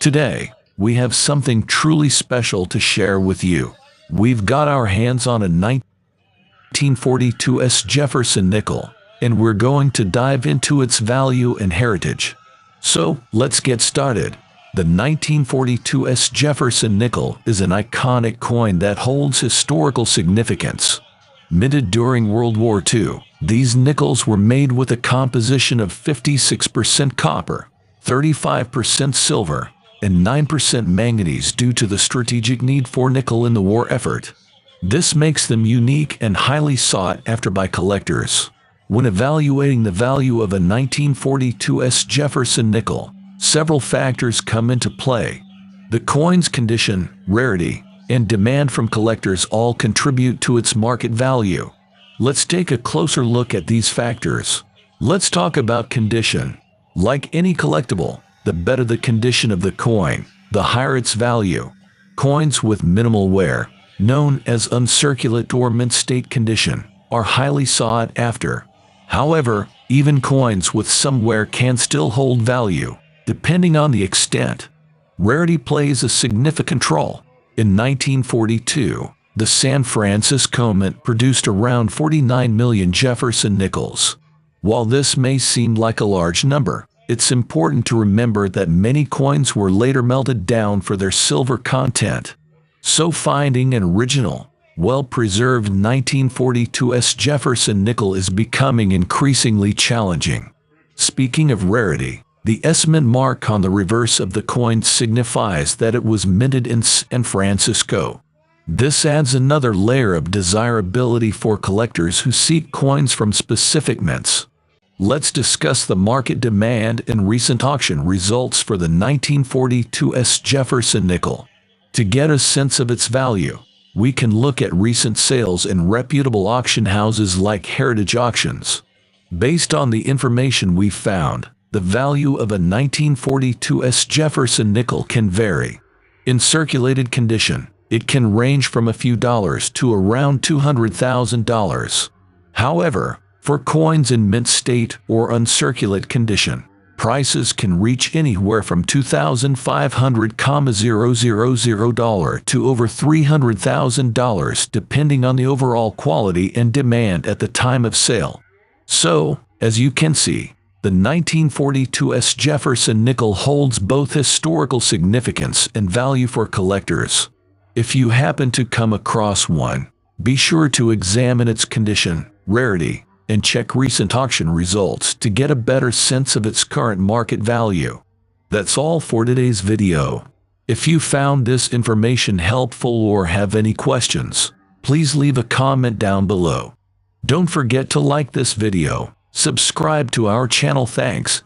Today, we have something truly special to share with you. We've got our hands on a 1942 Jefferson nickel, and we're going to dive into its value and heritage. So, let's get started. The 1942 Jefferson nickel is an iconic coin that holds historical significance. Minted during World War II, these nickels were made with a composition of 56% copper, 35% silver, and 9% manganese due to the strategic need for nickel in the war effort. This makes them unique and highly sought after by collectors. When evaluating the value of a 1942 Jefferson nickel, several factors come into play. The coin's condition, rarity, and demand from collectors all contribute to its market value. Let's take a closer look at these factors. Let's talk about condition. Like any collectible, the better the condition of the coin, the higher its value. Coins with minimal wear, known as uncirculate or mint state condition, are highly sought after. However, even coins with some wear can still hold value, depending on the extent. Rarity plays a significant role. In 1942, the San Francisco Mint produced around 49 million Jefferson nickels. While this may seem like a large number, it's important to remember that many coins were later melted down for their silver content. So finding an original, well-preserved 1942 Jefferson nickel is becoming increasingly challenging. Speaking of rarity, the S mint mark on the reverse of the coin signifies that it was minted in San Francisco. This adds another layer of desirability for collectors who seek coins from specific mints. Let's discuss the market demand and recent auction results for the 1942 Jefferson nickel. To get a sense of its value, we can look at recent sales in reputable auction houses like Heritage Auctions. Based on the information we found, the value of a 1942 Jefferson nickel can vary. In circulated condition, it can range from a few dollars to around $200,000. However, for coins in mint state or uncirculate condition, prices can reach anywhere from $2,500,000 to over $300,000 depending on the overall quality and demand at the time of sale. So, as you can see, the 1942 Jefferson nickel holds both historical significance and value for collectors. If you happen to come across one, be sure to examine its condition, rarity, and check recent auction results to get a better sense of its current market value. That's all for today's video. If you found this information helpful or have any questions, please leave a comment down below. Don't forget to like this video, subscribe to our channel. Thanks,